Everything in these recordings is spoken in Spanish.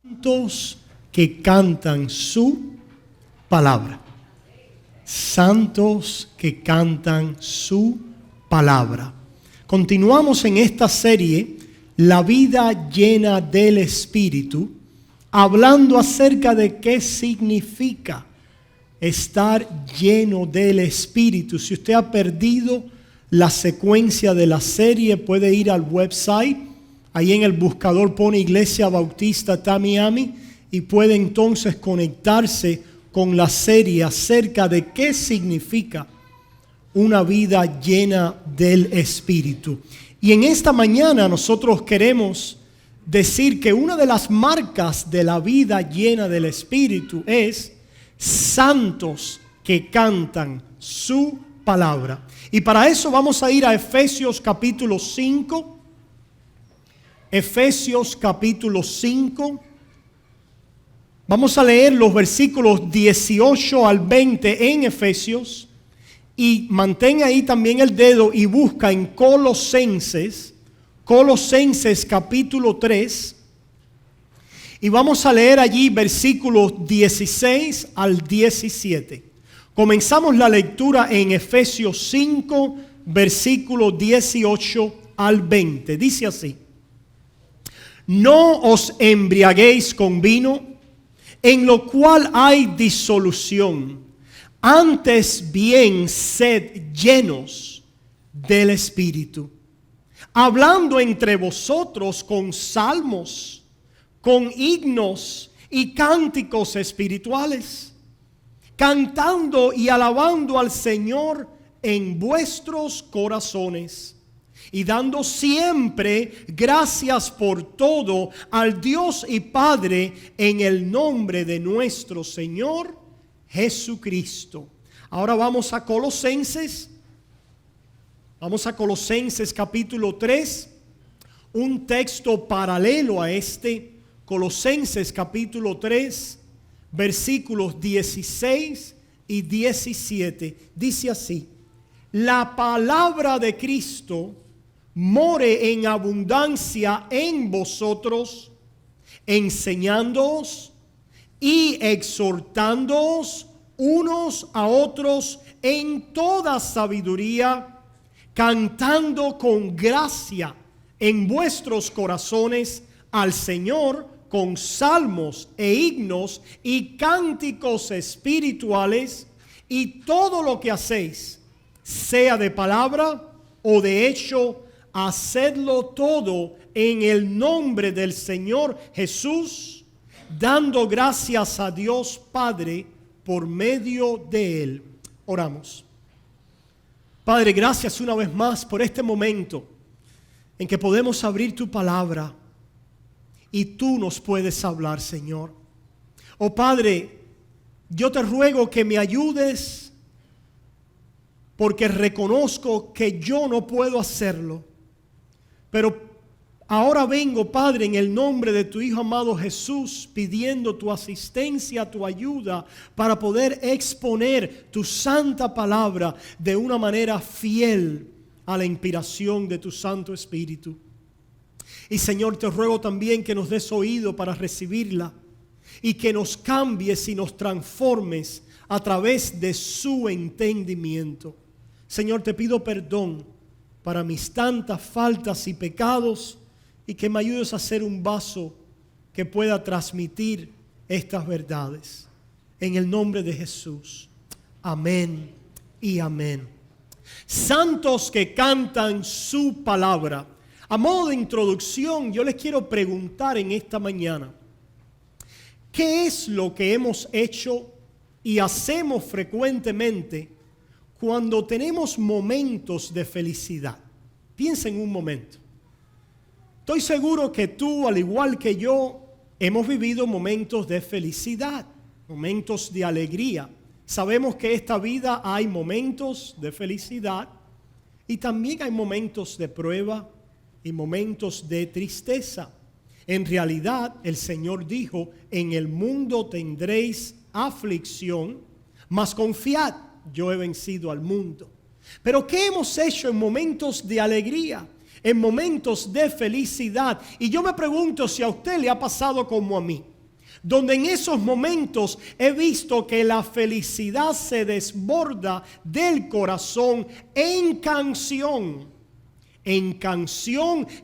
Santos que cantan su palabra. Santos que cantan su palabra. Continuamos en esta serie, La vida llena del Espíritu, hablando acerca de qué significa estar lleno del Espíritu. Si usted ha perdido la secuencia de la serie, puede ir al website. Ahí en el buscador pone Iglesia Bautista Tamiami y puede entonces conectarse con la serie acerca de qué significa una vida llena del Espíritu. Y en esta mañana nosotros queremos decir que una de las marcas de la vida llena del Espíritu es santos que cantan su palabra. Y para eso vamos a ir a Efesios capítulo 5. Efesios capítulo 5. Vamos a leer los versículos 18 al 20 en Efesios. Y mantén ahí también el dedo y busca en Colosenses capítulo 3. Y vamos a leer allí versículos 16 al 17. Comenzamos la lectura en Efesios 5, versículos 18 al 20. Dice así: No os embriaguéis con vino, en lo cual hay disolución. Antes bien, sed llenos del Espíritu, hablando entre vosotros con salmos, con himnos y cánticos espirituales, cantando y alabando al Señor en vuestros corazones, y dando siempre gracias por todo al Dios y Padre en el nombre de nuestro Señor Jesucristo. Ahora vamos a Colosenses. Vamos a Colosenses capítulo 3. Un texto paralelo a este. Colosenses capítulo 3, versículos 16 y 17. Dice así: La palabra de Cristo more en abundancia en vosotros, enseñándoos y exhortándoos unos a otros en toda sabiduría, cantando con gracia en vuestros corazones al Señor con salmos e himnos y cánticos espirituales, y todo lo que hacéis, sea de palabra o de hecho, hacedlo todo en el nombre del Señor Jesús, dando gracias a Dios Padre por medio de Él. Oramos. Padre, gracias una vez más por este momento en que podemos abrir tu palabra y tú nos puedes hablar, Señor. Oh Padre, yo te ruego que me ayudes, porque reconozco que yo no puedo hacerlo. Pero ahora vengo, Padre, en el nombre de tu Hijo amado Jesús, pidiendo tu asistencia, tu ayuda, para poder exponer tu santa palabra de una manera fiel a la inspiración de tu Santo Espíritu. Y Señor, te ruego también que nos des oído para recibirla y que nos cambies y nos transformes a través de su entendimiento. Señor, te pido perdón para mis tantas faltas y pecados, y que me ayudes a ser un vaso que pueda transmitir estas verdades. En el nombre de Jesús. Amén y amén. Santos que cantan su palabra. A modo de introducción, yo les quiero preguntar en esta mañana: ¿qué es lo que hemos hecho y hacemos frecuentemente cuando tenemos momentos de felicidad? Piensa en un momento. Estoy seguro que tú, al igual que yo, hemos vivido momentos de felicidad, momentos de alegría. Sabemos que en esta vida hay momentos de felicidad y también hay momentos de prueba y momentos de tristeza. En realidad, el Señor dijo: en el mundo tendréis aflicción, mas confiad, yo he vencido al mundo. Pero ¿qué hemos hecho en momentos de alegría? En momentos de felicidad. Y yo me pregunto si a usted le ha pasado como a mí. donde en esos momentos he visto que la felicidad se desborda del corazón en canción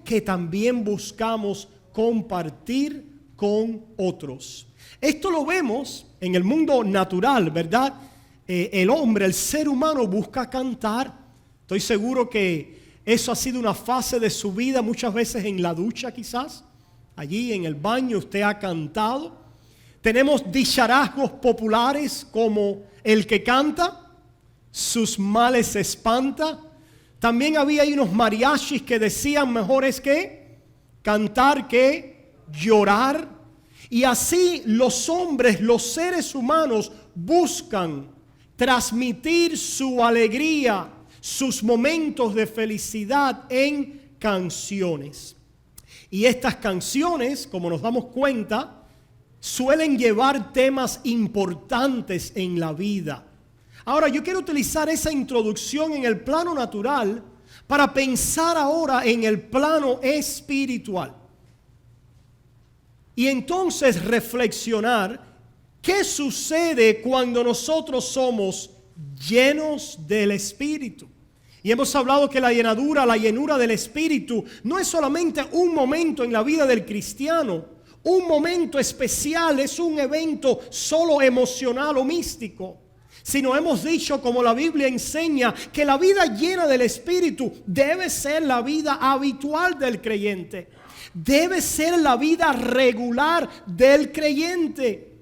que también buscamos compartir con otros. Esto lo vemos en el mundo natural, ¿verdad? El hombre, el ser humano busca cantar. Estoy seguro que eso ha sido una fase de su vida, muchas veces en la ducha quizás. Allí en el baño usted ha cantado. Tenemos dicharajos populares como el que canta, sus males espanta. También había ahí unos mariachis que decían mejor es que cantar que llorar. Y así los hombres, los seres humanos buscan transmitir su alegría, sus momentos de felicidad en canciones. Y estas canciones, como nos damos cuenta, suelen llevar temas importantes en la vida. Ahora, yo quiero utilizar esa introducción en el plano natural para pensar ahora en el plano espiritual. Y entonces reflexionar qué sucede cuando nosotros somos llenos del Espíritu. Y hemos hablado que la llenura del Espíritu no es solamente un momento en la vida del cristiano, un momento especial, es un evento solo emocional o místico, sino hemos dicho, como la Biblia enseña, que la vida llena del Espíritu debe ser la vida habitual del creyente, debe ser la vida regular del creyente.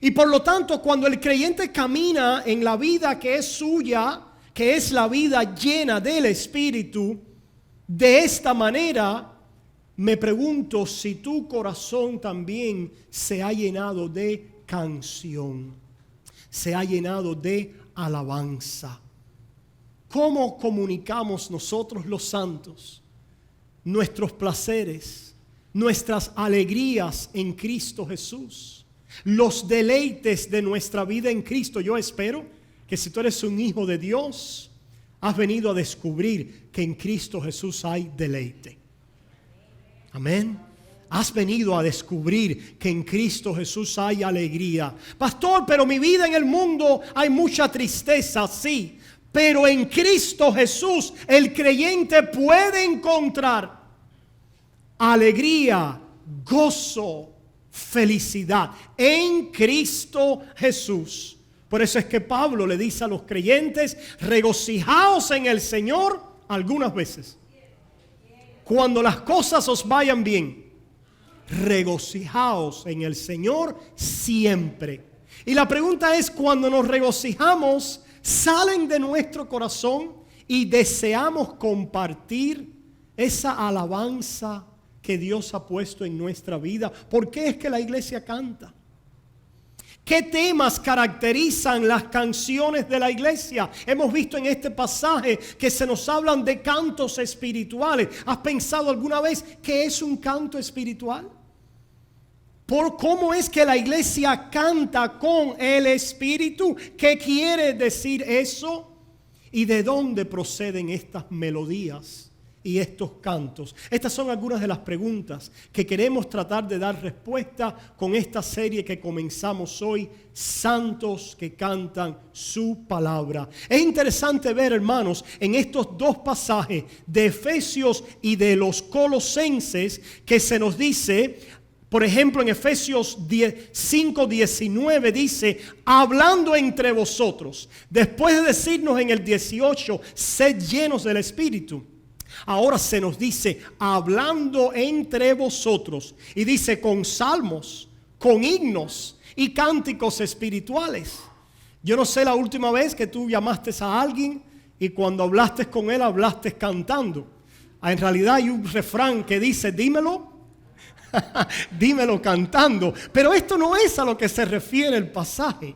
Y por lo tanto, cuando el creyente camina en la vida que es suya, que es la vida llena del Espíritu, de esta manera, me pregunto si tu corazón también se ha llenado de canción, se ha llenado de alabanza. ¿Cómo comunicamos nosotros los santos nuestros placeres, nuestras alegrías en Cristo Jesús, los deleites de nuestra vida en Cristo? Yo espero que si tú eres un hijo de Dios, has venido a descubrir que en Cristo Jesús hay deleite. Amén. Has venido a descubrir que en Cristo Jesús hay alegría. Pastor, pero mi vida en el mundo hay mucha tristeza, sí. Pero en Cristo Jesús el creyente puede encontrar alegría, gozo, felicidad en Cristo Jesús. Por eso es que Pablo le dice a los creyentes: regocijaos en el Señor algunas veces. Cuando las cosas os vayan bien, regocijaos en el Señor siempre. Y la pregunta es, cuando nos regocijamos, ¿salen de nuestro corazón y deseamos compartir esa alabanza que Dios ha puesto en nuestra vida? ¿Por qué es que la iglesia canta? ¿Qué temas caracterizan las canciones de la iglesia? Hemos visto en este pasaje que se nos hablan de cantos espirituales. ¿Has pensado alguna vez qué es un canto espiritual? ¿Por cómo es que la iglesia canta con el Espíritu? ¿Qué quiere decir eso? ¿Y de dónde proceden estas melodías y estos cantos? Estas son algunas de las preguntas que queremos tratar de dar respuesta con esta serie que comenzamos hoy, Santos que cantan su palabra. Es interesante ver, hermanos, en estos dos pasajes de Efesios y de los Colosenses, que se nos dice, por ejemplo, en Efesios 5:19 dice: hablando entre vosotros. Después de decirnos en el 18, sed llenos del Espíritu, ahora se nos dice hablando entre vosotros. Y dice con salmos, con himnos y cánticos espirituales. Yo no sé la última vez que tú llamaste a alguien y cuando hablaste con él hablaste cantando. En realidad hay un refrán que dice: dímelo. Dímelo cantando. Pero esto no es a lo que se refiere el pasaje.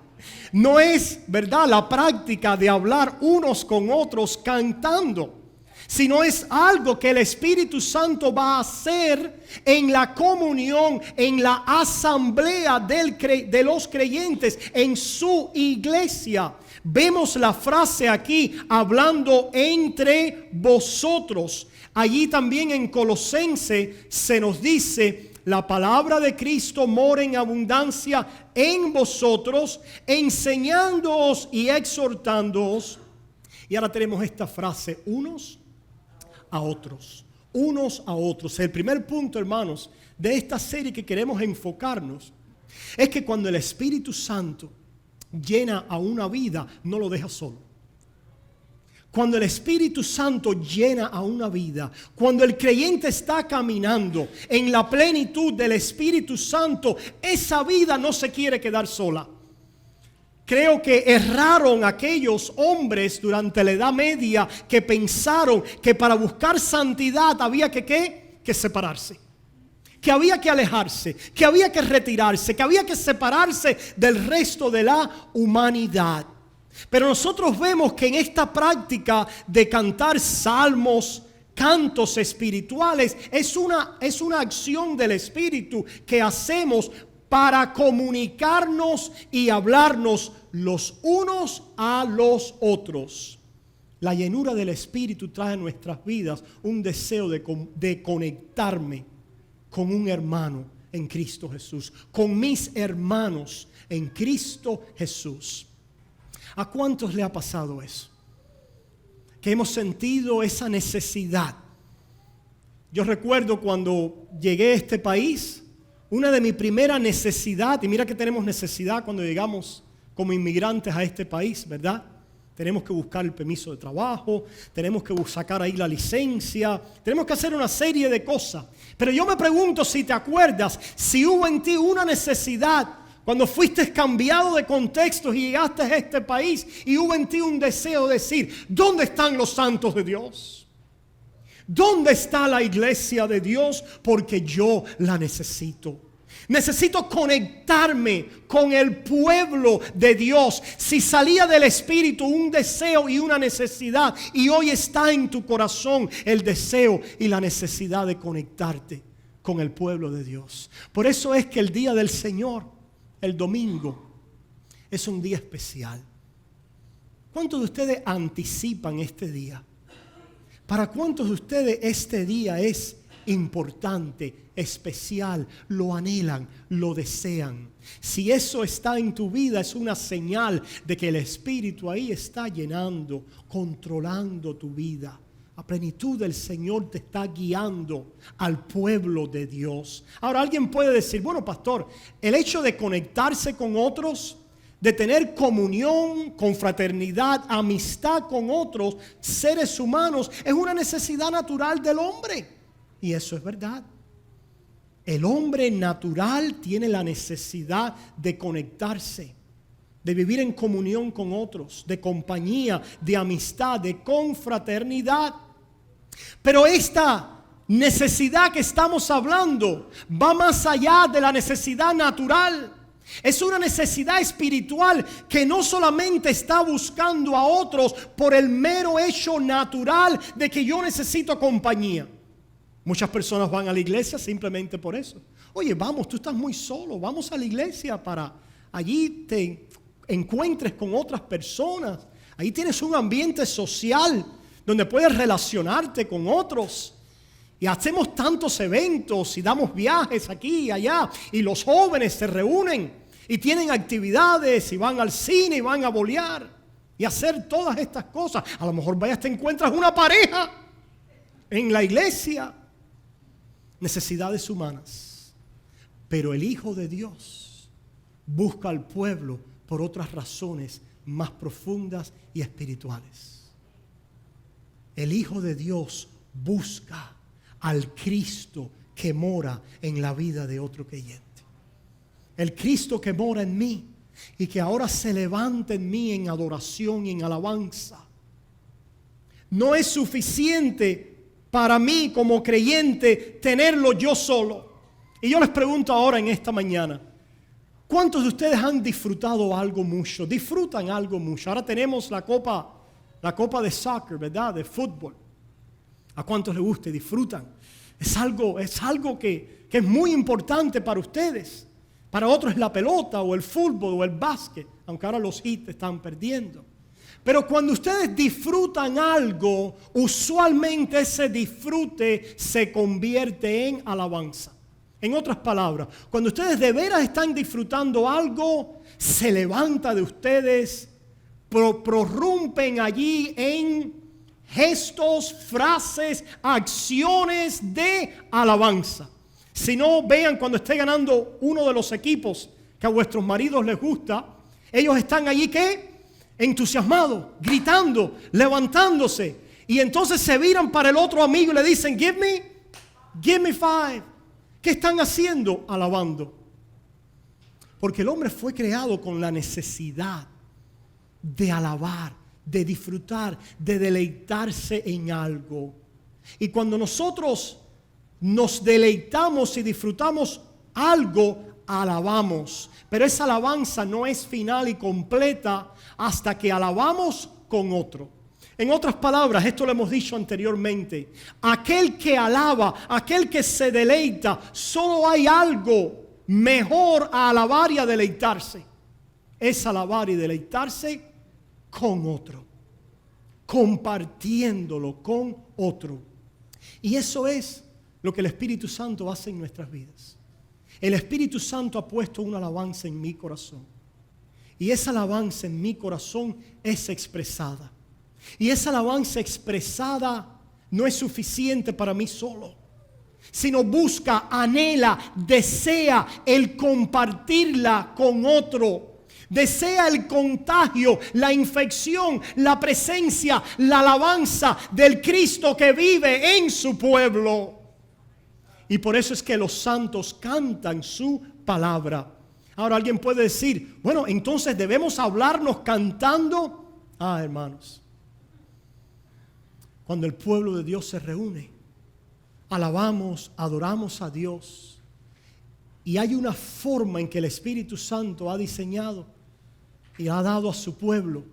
No es, ¿verdad?, la práctica de hablar unos con otros cantando, sino es algo que el Espíritu Santo va a hacer en la comunión, en la asamblea de los creyentes, en su iglesia. Vemos la frase aquí, hablando entre vosotros. Allí también en Colosense se nos dice, la palabra de Cristo mora en abundancia en vosotros, enseñándoos y exhortándoos. Y ahora tenemos esta frase, unos a otros. Unos a otros. El primer punto, hermanos, de esta serie que queremos enfocarnos es que cuando el Espíritu Santo llena a una vida, no lo deja solo. Cuando el Espíritu Santo llena a una vida, cuando el creyente está caminando en la plenitud del Espíritu Santo, esa vida no se quiere quedar sola. Creo que erraron aquellos hombres durante la Edad Media que pensaron que para buscar santidad había que separarse, que había que alejarse, que había que retirarse, que había que separarse del resto de la humanidad. Pero nosotros vemos que en esta práctica de cantar salmos, cantos espirituales, es una acción del Espíritu que hacemos para comunicarnos y hablarnos los unos a los otros. La llenura del Espíritu trae a nuestras vidas un deseo de conectarme con un hermano en Cristo Jesús, con mis hermanos en Cristo Jesús. ¿A cuántos le ha pasado eso? Que hemos sentido esa necesidad. Yo recuerdo cuando llegué a este país, una de mis primeras necesidades, y mira que tenemos necesidad cuando llegamos como inmigrantes a este país, ¿verdad? Tenemos que buscar el permiso de trabajo, tenemos que sacar ahí la licencia, tenemos que hacer una serie de cosas. Pero yo me pregunto si te acuerdas, si hubo en ti una necesidad cuando fuiste cambiado de contexto y llegaste a este país y hubo en ti un deseo de decir, ¿dónde están los santos de Dios? ¿Dónde está la iglesia de Dios? Porque yo la necesito. Necesito conectarme con el pueblo de Dios. Si salía del Espíritu un deseo y una necesidad, y hoy está en tu corazón el deseo y la necesidad de conectarte con el pueblo de Dios. Por eso es que el día del Señor, el domingo, es un día especial. ¿Cuántos de ustedes anticipan este día? ¿Para cuántos de ustedes este día es importante, especial, lo anhelan, lo desean? Si eso está en tu vida, es una señal de que el Espíritu ahí está llenando, controlando tu vida. La plenitud del Señor te está guiando al pueblo de Dios. Ahora alguien puede decir, bueno, pastor, el hecho de conectarse con otros, de tener comunión, confraternidad, amistad con otros seres humanos, es una necesidad natural del hombre. Y eso es verdad. El hombre natural tiene la necesidad de conectarse, de vivir en comunión con otros, de compañía, de amistad, de confraternidad. Pero esta necesidad que estamos hablando va más allá de la necesidad natural. Es una necesidad espiritual que no solamente está buscando a otros por el mero hecho natural de que yo necesito compañía. Muchas personas van a la iglesia simplemente por eso. Oye, vamos, tú estás muy solo, vamos a la iglesia para allí te encuentres con otras personas. Ahí tienes un ambiente social donde puedes relacionarte con otros. Y hacemos tantos eventos y damos viajes aquí y allá. Y los jóvenes se reúnen y tienen actividades y van al cine y van a bolear y hacer todas estas cosas. A lo mejor vayas, te encuentras una pareja en la iglesia. Necesidades humanas. Pero el Hijo de Dios busca al pueblo por otras razones más profundas y espirituales. El Hijo de Dios busca al Cristo que mora en la vida de otro creyente. El Cristo que mora en mí y que ahora se levanta en mí en adoración y en alabanza. No es suficiente para mí como creyente tenerlo yo solo. Y yo les pregunto ahora en esta mañana, ¿cuántos de ustedes han disfrutado algo mucho? Disfrutan algo mucho. Ahora tenemos la copa de soccer, ¿verdad? De fútbol. ¿A cuántos les gusta y disfrutan? Es algo que es muy importante para ustedes. Para otros es la pelota o el fútbol o el básquet, aunque ahora los Heat están perdiendo. Pero cuando ustedes disfrutan algo, usualmente ese disfrute se convierte en alabanza. En otras palabras, cuando ustedes de veras están disfrutando algo, se levanta de ustedes, prorrumpen allí en gestos, frases, acciones de alabanza. Si no, vean cuando esté ganando uno de los equipos que a vuestros maridos les gusta, ellos están allí, ¿qué? Entusiasmados, gritando, levantándose. Y entonces se viran para el otro amigo y le dicen, give me five. ¿Qué están haciendo? Alabando. Porque el hombre fue creado con la necesidad de alabar, de disfrutar, de deleitarse en algo. Y cuando nosotros nos deleitamos y disfrutamos algo, alabamos. Pero esa alabanza no es final y completa hasta que alabamos con otro. En otras palabras, esto lo hemos dicho anteriormente, aquel que alaba, aquel que se deleita, solo hay algo mejor a alabar y a deleitarse. Es alabar y deleitarse con otro, compartiéndolo con otro. Y eso es lo que el Espíritu Santo hace en nuestras vidas. El Espíritu Santo ha puesto una alabanza en mi corazón. Y esa alabanza en mi corazón es expresada. Y esa alabanza expresada no es suficiente para mí solo, sino busca, anhela, desea el compartirla con otro. Desea el contagio, la infección, la presencia, la alabanza del Cristo que vive en su pueblo. Y por eso es que los santos cantan su palabra. Ahora alguien puede decir, bueno, entonces debemos hablarnos cantando. Hermanos, cuando el pueblo de Dios se reúne, alabamos, adoramos a Dios. Y hay una forma en que el Espíritu Santo ha diseñado y ha dado a su pueblo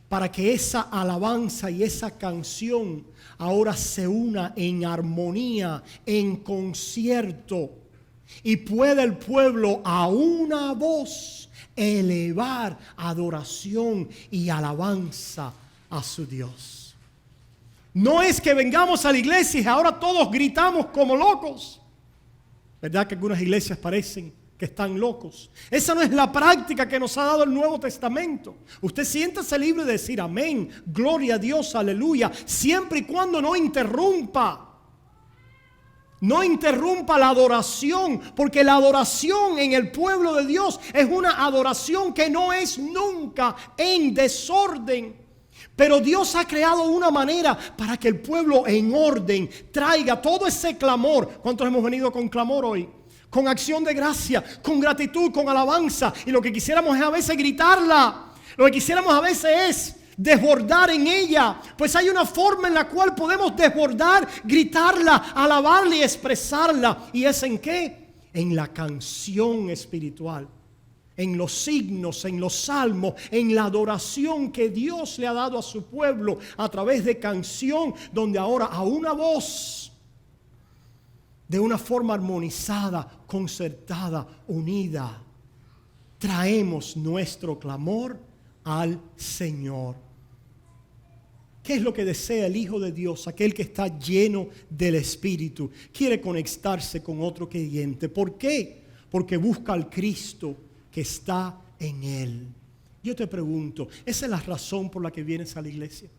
para que esa alabanza y esa canción ahora se una en armonía, en concierto, y pueda el pueblo a una voz elevar adoración y alabanza a su Dios. No es que vengamos a la iglesia y ahora todos gritamos como locos. ¿Verdad que algunas iglesias parecen que están locos? Esa no es la práctica que nos ha dado el Nuevo Testamento. Usted siéntase libre de decir amén, gloria a Dios, aleluya, siempre y cuando no interrumpa la adoración, porque la adoración en el pueblo de Dios es una adoración que no es nunca en desorden. Pero Dios ha creado una manera para que el pueblo en orden traiga todo ese clamor. ¿Cuántos hemos venido con clamor hoy? Con acción de gracia, con gratitud, con alabanza. Y lo que quisiéramos es a veces gritarla. Lo que quisiéramos a veces es desbordar en ella. Pues hay una forma en la cual podemos desbordar, gritarla, alabarla y expresarla. ¿Y es en qué? En la canción espiritual. En los signos, en los salmos, en la adoración que Dios le ha dado a su pueblo a través de canción, donde ahora a una voz, de una forma armonizada, concertada, unida, traemos nuestro clamor al Señor. ¿Qué es lo que desea el Hijo de Dios? Aquel que está lleno del Espíritu. Quiere conectarse con otro creyente. ¿Por qué? Porque busca al Cristo que está en él. Yo te pregunto, ¿esa es la razón por la que vienes a la iglesia?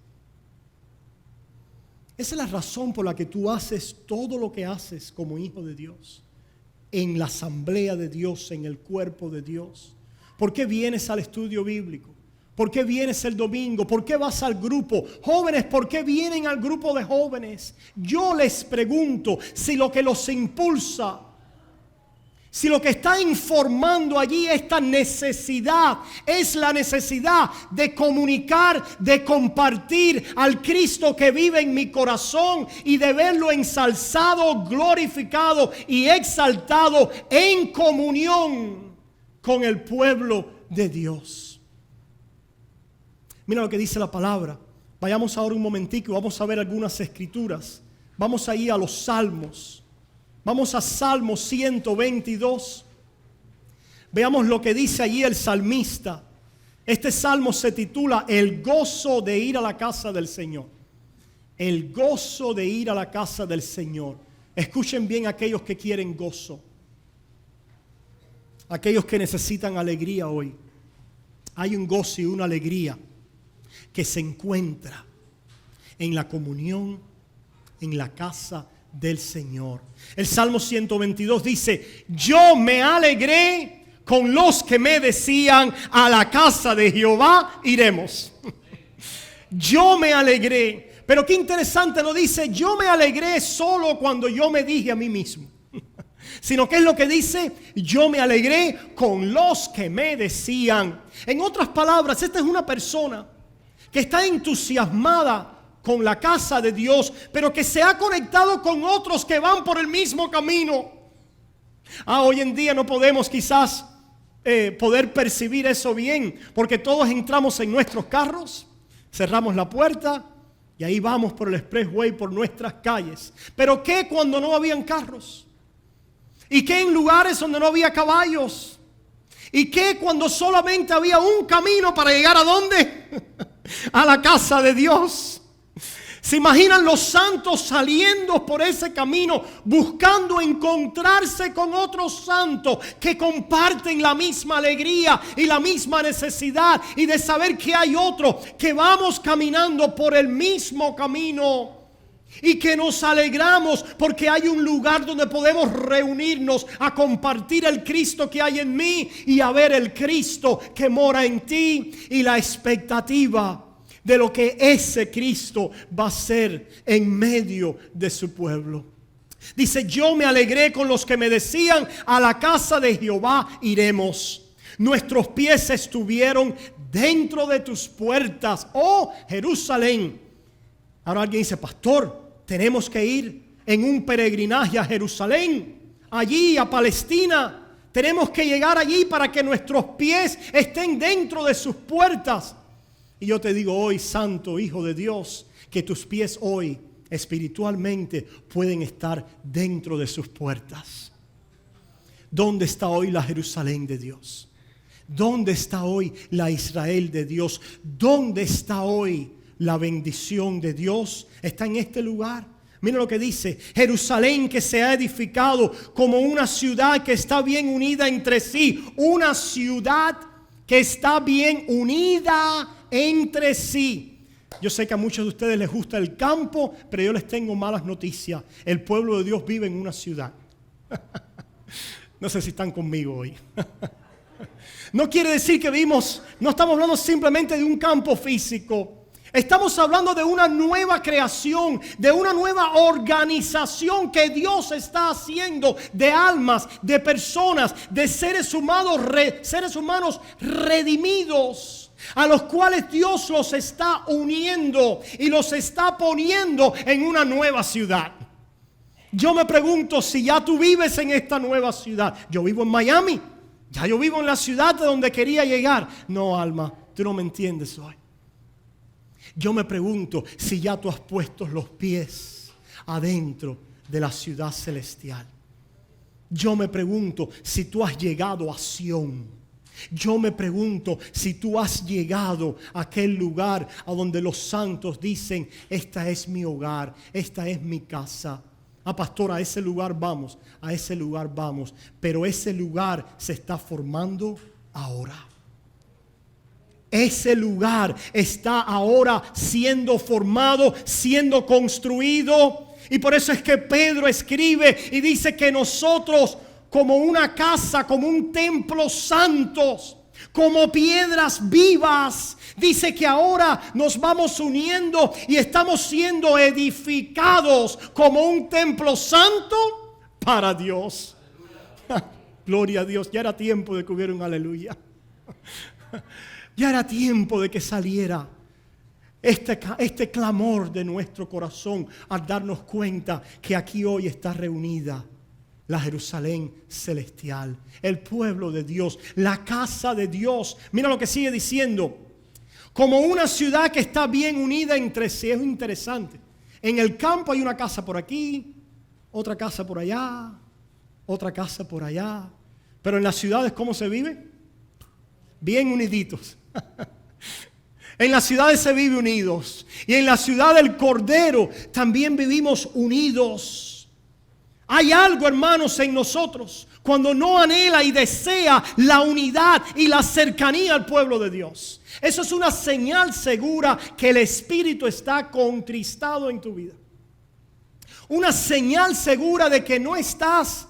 ¿Esa es la razón por la que tú haces todo lo que haces como hijo de Dios? En la asamblea de Dios, en el cuerpo de Dios. ¿Por qué vienes al estudio bíblico? ¿Por qué vienes el domingo? ¿Por qué vas al grupo? Jóvenes, ¿por qué vienen al grupo de jóvenes? Yo les pregunto si lo que los impulsa, si lo que está informando allí esta necesidad es la necesidad de comunicar, de compartir al Cristo que vive en mi corazón y de verlo ensalzado, glorificado y exaltado en comunión con el pueblo de Dios. Mira lo que dice la palabra. Vayamos ahora un momentico y vamos a ver algunas escrituras. Vamos ahí a los salmos. Vamos a Salmo 122. Veamos lo que dice allí el salmista. Este salmo se titula El gozo de ir a la casa del Señor. El gozo de ir a la casa del Señor. Escuchen bien aquellos que quieren gozo. Aquellos que necesitan alegría hoy, hay un gozo y una alegría que se encuentra en la comunión, en la casa del Señor. El Salmo 122 dice: yo me alegré con los que me decían, a la casa de Jehová iremos. Yo me alegré. Pero qué interesante, no dice yo me alegré solo cuando yo me dije a mí mismo, sino que es lo que dice: yo me alegré con los que me decían. En otras palabras, esta es una persona que está entusiasmada con la casa de Dios, pero que se ha conectado con otros que van por el mismo camino. Hoy en día no podemos quizás poder percibir eso bien, porque todos entramos en nuestros carros, cerramos la puerta y ahí vamos por el expressway, por nuestras calles. Pero ¿qué cuando no habían carros? ¿Y qué en lugares donde no había caballos? ¿Y qué cuando solamente había un camino para llegar a dónde? A la casa de Dios. ¿Se imaginan los santos saliendo por ese camino, buscando encontrarse con otros santos que comparten la misma alegría y la misma necesidad, y de saber que hay otro, que vamos caminando por el mismo camino y que nos alegramos porque hay un lugar donde podemos reunirnos a compartir el Cristo que hay en mí y a ver el Cristo que mora en ti, y la expectativa de lo que ese Cristo va a ser en medio de su pueblo. Dice: yo me alegré con los que me decían, a la casa de Jehová iremos. Nuestros pies estuvieron dentro de tus puertas, oh Jerusalén. Ahora alguien dice: pastor, tenemos que ir en un peregrinaje a Jerusalén, allí a Palestina. Tenemos que llegar allí para que nuestros pies estén dentro de sus puertas. Y yo te digo hoy, santo hijo de Dios, que tus pies hoy espiritualmente pueden estar dentro de sus puertas. ¿Dónde está hoy la Jerusalén de Dios? ¿Dónde está hoy la Israel de Dios? ¿Dónde está hoy la bendición de Dios? Está en este lugar. Mira lo que dice: Jerusalén, que se ha edificado como una ciudad que está bien unida entre sí. Una ciudad que está bien unida entre sí. Yo sé que a muchos de ustedes les gusta el campo, pero yo les tengo malas noticias. El pueblo de Dios vive en una ciudad. No sé si están conmigo hoy. No quiere decir que vivimos, no estamos hablando simplemente de un campo físico. Estamos hablando de una nueva creación, de una nueva organización que Dios está haciendo, de almas, de personas, de seres humanos redimidos, a los cuales Dios los está uniendo y los está poniendo en una nueva ciudad. Yo me pregunto si ya tú vives en esta nueva ciudad. Yo vivo en Miami, ya yo vivo en la ciudad de donde quería llegar. No, alma, tú no me entiendes hoy. Yo me pregunto si ya tú has puesto los pies adentro de la ciudad celestial. Yo me pregunto si tú has llegado a Sión. Yo me pregunto si tú has llegado a aquel lugar a donde los santos dicen: esta es mi hogar, esta es mi casa. Pastor, a ese lugar vamos, a ese lugar vamos. Pero ese lugar se está formando ahora. Ese lugar está ahora siendo formado, siendo construido. Y por eso es que Pedro escribe y dice que nosotros, como una casa, como un templo santo, como piedras vivas, dice que ahora nos vamos uniendo y estamos siendo edificados como un templo santo para Dios. Gloria a Dios. Ya era tiempo de que hubiera un aleluya. Ya era tiempo de que saliera este clamor de nuestro corazón al darnos cuenta que aquí hoy está reunida la Jerusalén celestial, el pueblo de Dios, la casa de Dios. Mira lo que sigue diciendo: como una ciudad que está bien unida entre sí. Es interesante. En el campo hay una casa por aquí, otra casa por allá, otra casa por allá. Pero en las ciudades, ¿cómo se vive? Bien uniditos. En las ciudades se vive unidos. Y en la ciudad del Cordero también vivimos unidos. Hay algo, hermanos, en nosotros Cuando no anhela y desea la unidad y la cercanía al pueblo de Dios. Eso es una señal segura que el Espíritu está contristado en tu vida. Una señal segura de que no estás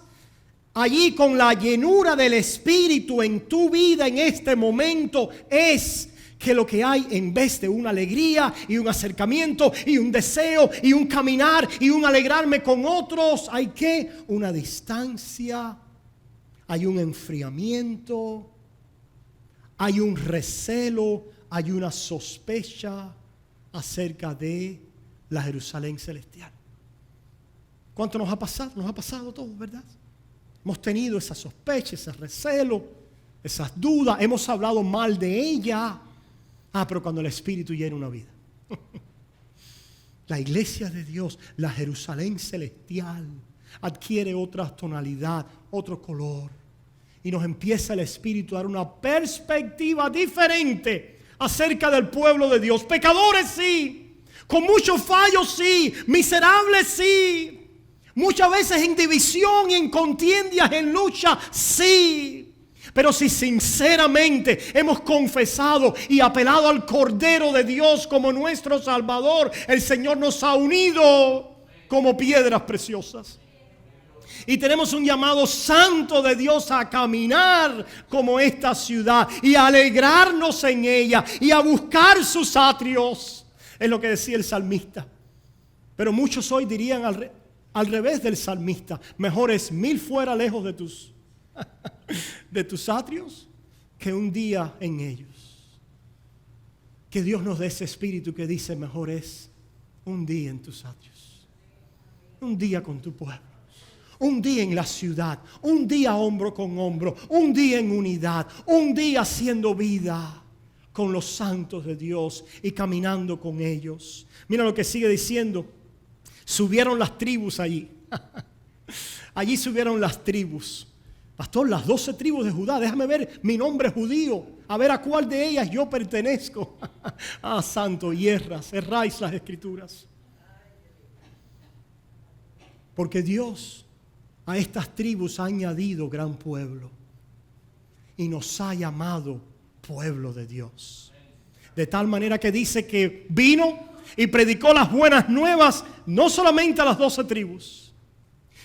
allí con la llenura del Espíritu en tu vida en este momento es que lo que hay, en vez de una alegría y un acercamiento y un deseo y un caminar y un alegrarme con otros, hay que una distancia, hay un enfriamiento, hay un recelo, hay una sospecha acerca de la Jerusalén celestial. ¿Cuánto nos ha pasado? Nos ha pasado todo, ¿verdad? Hemos tenido esa sospecha, ese recelo, esas dudas, hemos hablado mal de ella. Pero cuando el Espíritu llena una vida, la iglesia de Dios, la Jerusalén celestial, adquiere otra tonalidad, otro color. Y nos empieza el Espíritu a dar una perspectiva diferente acerca del pueblo de Dios. Pecadores sí, con muchos fallos sí, miserables sí. Muchas veces en división y en contiendas, en lucha, sí. Pero si sinceramente hemos confesado y apelado al Cordero de Dios como nuestro Salvador, el Señor nos ha unido como piedras preciosas. Y tenemos un llamado santo de Dios a caminar como esta ciudad y a alegrarnos en ella y a buscar sus atrios. Es lo que decía el salmista. Pero muchos hoy dirían al revés del salmista: mejor es 1000 fuera lejos de tus atrios que un día en ellos. Que Dios nos dé ese espíritu que dice: mejor es un día en tus atrios, un día con tu pueblo, un día en la ciudad, un día hombro con hombro, un día en unidad, un día haciendo vida con los santos de Dios y caminando con ellos. Mira lo que sigue diciendo: subieron las tribus allí. Allí subieron las tribus. Pastor, las 12 tribus de Judá, déjame ver mi nombre judío, a ver a cuál de ellas yo pertenezco. Santo, erráis las escrituras. Porque Dios a estas tribus ha añadido gran pueblo y nos ha llamado pueblo de Dios. De tal manera que dice que vino y predicó las buenas nuevas no solamente a las 12 tribus,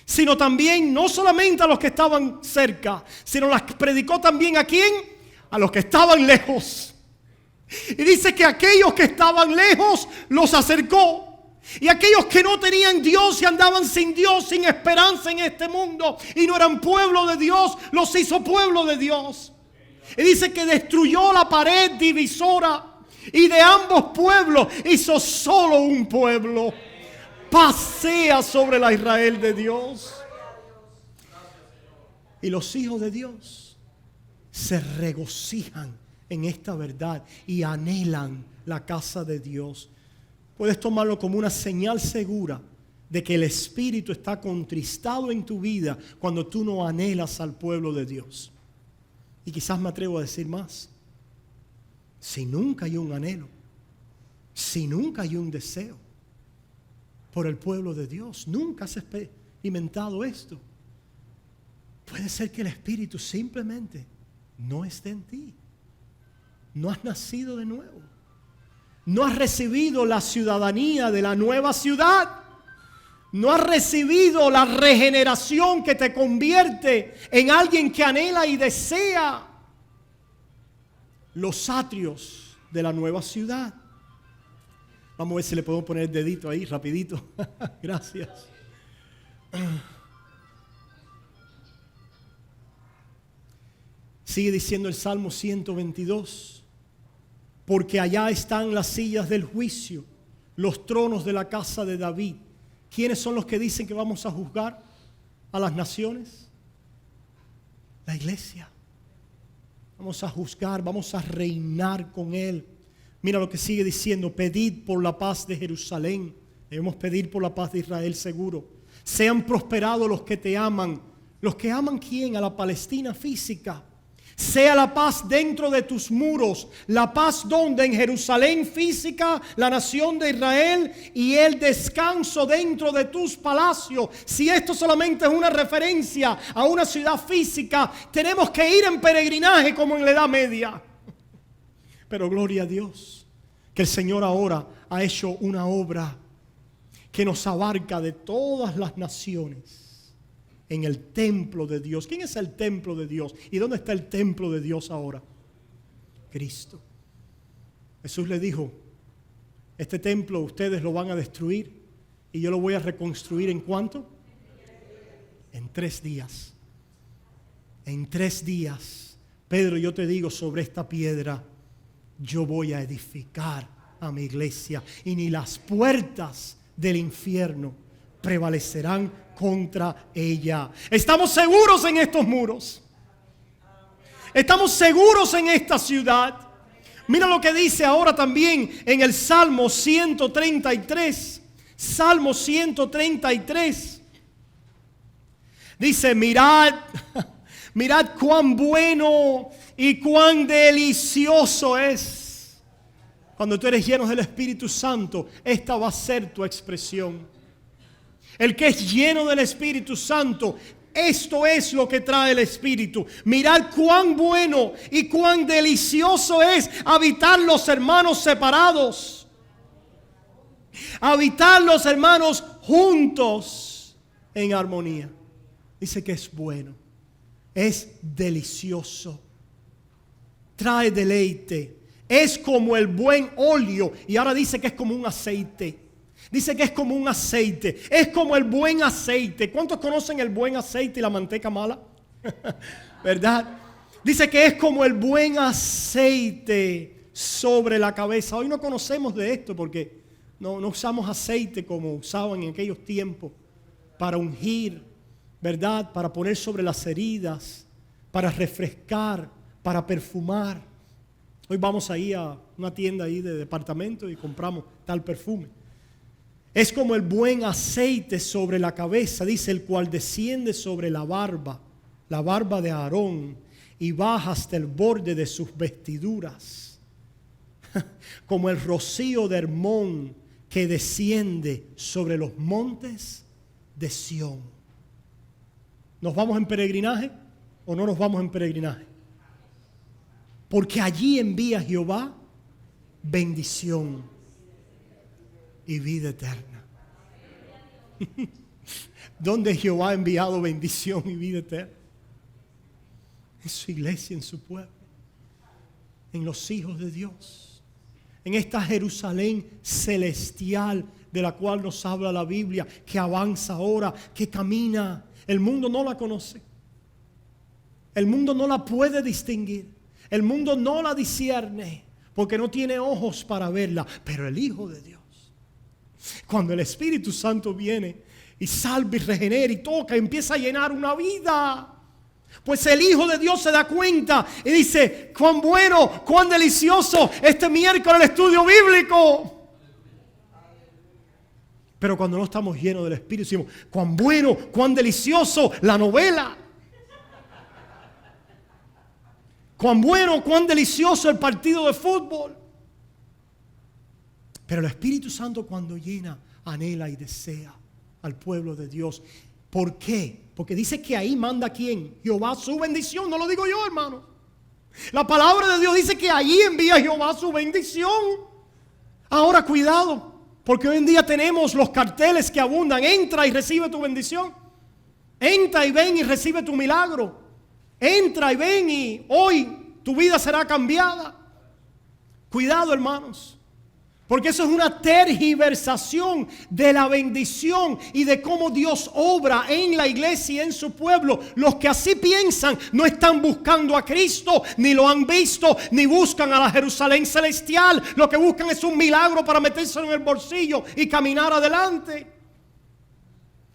sino también no solamente a los que estaban cerca, sino las predicó también ¿a quién? A los que estaban lejos. Y dice que aquellos que estaban lejos los acercó. Y aquellos que no tenían Dios y andaban sin Dios, sin esperanza en este mundo y no eran pueblo de Dios, los hizo pueblo de Dios. Y dice que destruyó la pared divisora y de ambos pueblos hizo solo un pueblo. Pasea sobre la Israel de Dios. Y los hijos de Dios se regocijan en esta verdad y anhelan la casa de Dios. Puedes tomarlo como una señal segura de que el Espíritu está contristado en tu vida cuando tú no anhelas al pueblo de Dios. Y quizás me atrevo a decir más: si nunca hay un anhelo, si nunca hay un deseo por el pueblo de Dios, nunca has experimentado esto, puede ser que el Espíritu simplemente no esté en ti. No has nacido de nuevo. No has recibido la ciudadanía de la nueva ciudad. No has recibido la regeneración que te convierte en alguien que anhela y desea los atrios de la nueva ciudad. Vamos a ver si le podemos poner el dedito ahí rapidito. Gracias. Sigue diciendo el Salmo 122. Porque allá están las sillas del juicio, los tronos de la casa de David. ¿Quiénes son los que dicen que vamos a juzgar a las naciones? La iglesia. Vamos a juzgar, vamos a reinar con Él. Mira lo que sigue diciendo: pedid por la paz de Jerusalén. Debemos pedir por la paz de Israel seguro. Sean prosperados los que te aman. ¿Los que aman quién? A la Palestina física. Sea la paz dentro de tus muros. La paz donde en Jerusalén física, la nación de Israel, y el descanso dentro de tus palacios. Si esto solamente es una referencia a una ciudad física, tenemos que ir en peregrinaje como en la Edad Media. Pero gloria a Dios, que el Señor ahora ha hecho una obra que nos abarca de todas las naciones. En el templo de Dios. ¿Quién es el templo de Dios? ¿Y dónde está el templo de Dios ahora? Cristo. Jesús le dijo, este templo ustedes lo van a destruir y yo lo voy a reconstruir ¿en cuánto? En 3 días. En 3 días. Pedro, yo te digo, sobre esta piedra yo voy a edificar a mi iglesia y ni las puertas del infierno prevalecerán contra ella. Estamos seguros en estos muros. Estamos seguros en esta ciudad. Mira lo que dice ahora también en el Salmo 133. Salmo 133. Dice, mirad cuán bueno y cuán delicioso es. Cuando tú eres lleno del Espíritu Santo, esta va a ser tu expresión. El que es lleno del Espíritu Santo, esto es lo que trae el Espíritu. Mirad cuán bueno y cuán delicioso es habitar los hermanos separados. Habitar los hermanos juntos en armonía. Dice que es bueno, es delicioso, trae deleite, es como el buen óleo. Y ahora dice que es como un aceite. Dice que es como un aceite, es como el buen aceite. ¿Cuántos conocen el buen aceite y la manteca mala? ¿Verdad? Dice que es como el buen aceite sobre la cabeza. Hoy no conocemos de esto porque no usamos aceite como usaban en aquellos tiempos para ungir, ¿verdad? Para poner sobre las heridas, para refrescar, para perfumar. Hoy vamos ahí a una tienda ahí de departamento y compramos tal perfume. Es como el buen aceite sobre la cabeza, dice, el cual desciende sobre la barba de Aarón, y baja hasta el borde de sus vestiduras. Como el rocío de Hermón que desciende sobre los montes de Sión. ¿Nos vamos en peregrinaje o no nos vamos en peregrinaje? Porque allí envía Jehová bendición y vida eterna. ¿Dónde Jehová ha enviado bendición y vida eterna? En su iglesia, en su pueblo, en los hijos de Dios, en esta Jerusalén celestial de la cual nos habla la Biblia, que avanza ahora, que camina. El mundo no la conoce, el mundo no la puede distinguir, el mundo no la discierne porque no tiene ojos para verla. Pero el Hijo de Dios, cuando el Espíritu Santo viene y salva y regenera y toca, empieza a llenar una vida, pues el Hijo de Dios se da cuenta y dice, cuán bueno, cuán delicioso este miércoles el estudio bíblico. Pero cuando no estamos llenos del Espíritu, decimos, cuán bueno, cuán delicioso la novela. Cuán bueno, cuán delicioso el partido de fútbol. Pero el Espíritu Santo, cuando llena, anhela y desea al pueblo de Dios. ¿Por qué? Porque dice que ahí manda ¿quién? Jehová su bendición. No lo digo yo, hermano. La palabra de Dios dice que allí envía Jehová su bendición. Ahora cuidado, porque hoy en día tenemos los carteles que abundan. Entra y recibe tu bendición. Entra y ven y recibe tu milagro. Entra y ven y hoy tu vida será cambiada. Cuidado, hermanos. Porque eso es una tergiversación de la bendición y de cómo Dios obra en la iglesia y en su pueblo. Los que así piensan no están buscando a Cristo, ni lo han visto, ni buscan a la Jerusalén celestial. Lo que buscan es un milagro para meterse en el bolsillo y caminar adelante.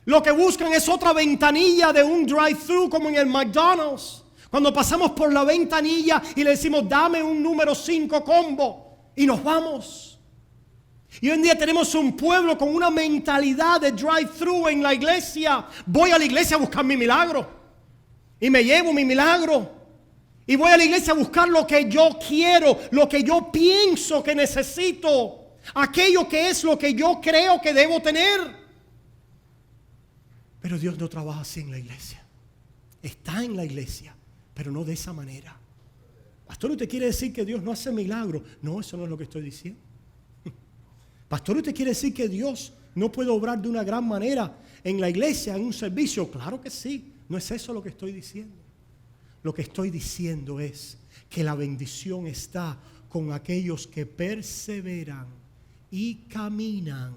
Lo que buscan es otra ventanilla de un drive-thru como en el McDonald's. Cuando pasamos por la ventanilla y le decimos, dame un número 5 combo, y nos vamos. Y hoy en día tenemos un pueblo con una mentalidad de drive-thru en la iglesia. Voy a la iglesia a buscar mi milagro y me llevo mi milagro Y voy a la iglesia a buscar lo que yo quiero, lo que yo pienso que necesito, aquello que es lo que yo creo que debo tener. Pero Dios no trabaja así en la iglesia. Está en la iglesia, pero no de esa manera. Pastor, ¿usted quiere decir que Dios no hace milagros? No, eso no es lo que estoy diciendo. Pastor, ¿usted quiere decir que Dios no puede obrar de una gran manera en la iglesia, en un servicio? Claro que sí. No es eso lo que estoy diciendo. Lo que estoy diciendo es que la bendición está con aquellos que perseveran y caminan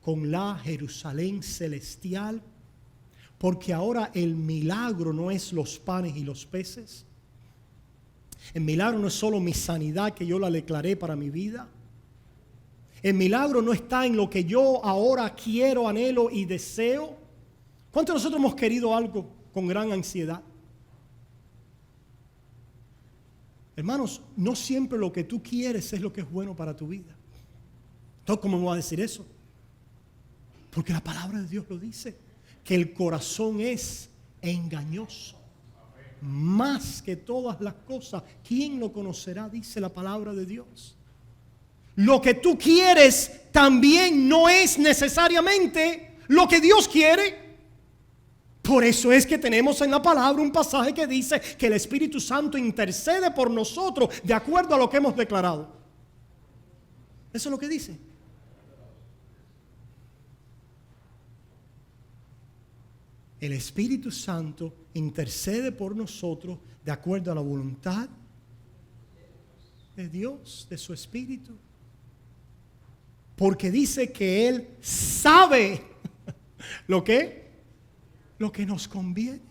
con la Jerusalén celestial, porque ahora el milagro no es los panes y los peces. El milagro no es solo mi sanidad que yo la declaré para mi vida. El milagro no está en lo que yo ahora quiero, anhelo y deseo. ¿Cuántos de nosotros hemos querido algo con gran ansiedad? Hermanos, no siempre lo que tú quieres es lo que es bueno para tu vida. Entonces, ¿cómo me va a decir eso? Porque la palabra de Dios lo dice, que el corazón es engañoso. Más que todas las cosas, ¿quién lo conocerá? Dice la palabra de Dios. Lo que tú quieres también no es necesariamente lo que Dios quiere. Por eso es que tenemos en la palabra un pasaje que dice que el Espíritu Santo intercede por nosotros de acuerdo a lo que hemos declarado. Eso es lo que dice. El Espíritu Santo intercede por nosotros de acuerdo a la voluntad de Dios, de su Espíritu. Porque dice que Él sabe lo que nos conviene.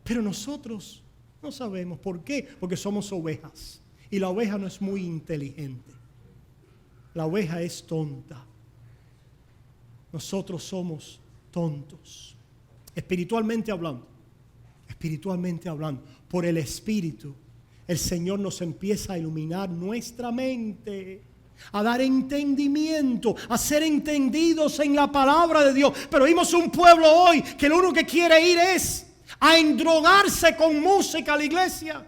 Pero nosotros no sabemos. ¿Por qué? Porque somos ovejas. Y la oveja no es muy inteligente. La oveja es tonta. Nosotros somos tontos. Espiritualmente hablando, por el Espíritu, el Señor nos empieza a iluminar nuestra mente, a dar entendimiento, a ser entendidos en la palabra de Dios. Pero vimos un pueblo hoy que lo único que quiere ir es a endrogarse con música a la iglesia,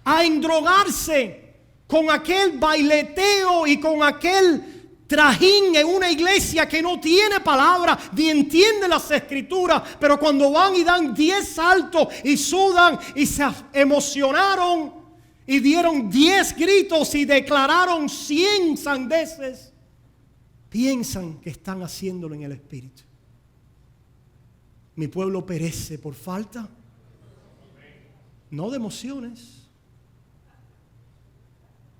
a endrogarse con aquel baileteo y con aquel trajín en una iglesia que no tiene palabra ni entiende las escrituras, pero cuando van y dan 10 saltos y sudan y se emocionaron y dieron 10 gritos y declararon 100 sandeces, piensan que están haciéndolo en el Espíritu. Mi pueblo perece por falta, no de emociones,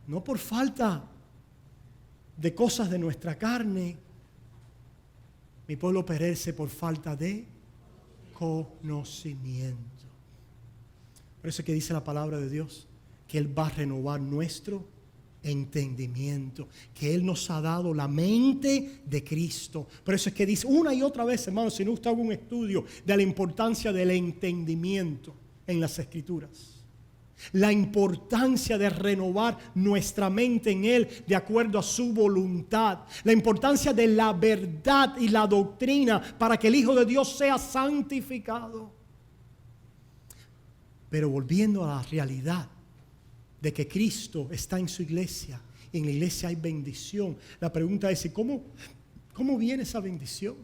no por falta de cosas de nuestra carne. Mi pueblo perece por falta de conocimiento. Por eso es que dice la palabra de Dios que Él va a renovar nuestro entendimiento, que Él nos ha dado la mente de Cristo. Por eso es que dice una y otra vez, hermanos, si no usted haga un estudio de la importancia del entendimiento en las Escrituras, la importancia de renovar nuestra mente en Él de acuerdo a su voluntad, la importancia de la verdad y la doctrina para que el Hijo de Dios sea santificado. Pero volviendo a la realidad de que Cristo está en su iglesia y en la iglesia hay bendición, la pregunta es ¿cómo viene esa bendición?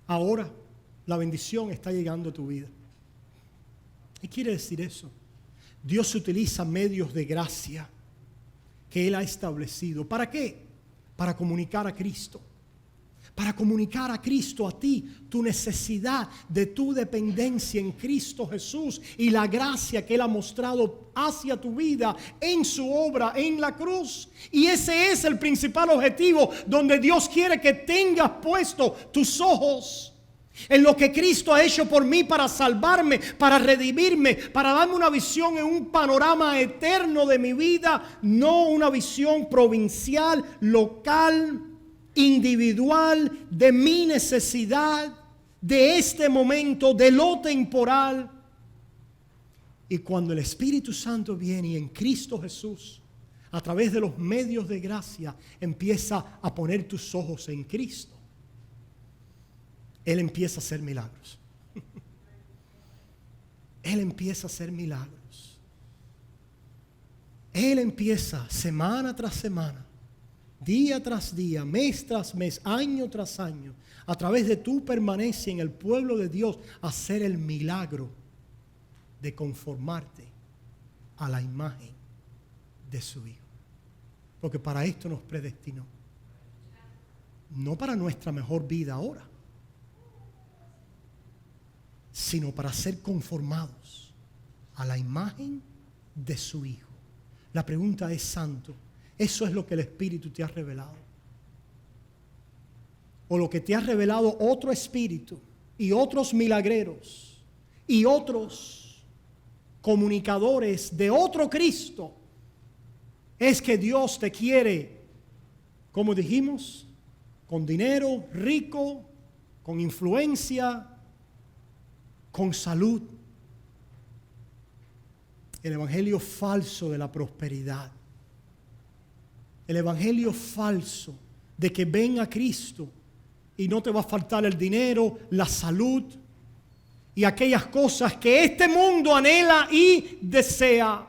Ahora la bendición está llegando a tu vida. ¿Qué quiere decir eso? Dios utiliza medios de gracia que Él ha establecido. ¿Para qué? Para comunicar a Cristo. Para comunicar a Cristo a ti, tu necesidad de tu dependencia en Cristo Jesús y la gracia que Él ha mostrado hacia tu vida en su obra en la cruz. Y ese es el principal objetivo donde Dios quiere que tengas puesto tus ojos. En lo que Cristo ha hecho por mí para salvarme, para redimirme, para darme una visión en un panorama eterno de mi vida, no una visión provincial, local, individual, de mi necesidad, de este momento, de lo temporal. Y cuando el Espíritu Santo viene y en Cristo Jesús, a través de los medios de gracia, empieza a poner tus ojos en Cristo, Él empieza a hacer milagros. Él empieza a hacer milagros. Él empieza semana tras semana, día tras día, mes tras mes, año tras año, a través de tu permanencia en el pueblo de Dios, a hacer el milagro de conformarte a la imagen de su Hijo. Porque para esto nos predestinó. No para nuestra mejor vida ahora, sino para ser conformados a la imagen de su Hijo. La pregunta es, santo, ¿eso es lo que el Espíritu te ha revelado? ¿O lo que te ha revelado otro espíritu y otros milagreros y otros comunicadores de otro Cristo? Es que Dios te quiere, como dijimos, con dinero, rico, con influencia, con salud. El evangelio falso de la prosperidad. El evangelio falso de que ven a Cristo y no te va a faltar el dinero, la salud y aquellas cosas que este mundo anhela y desea.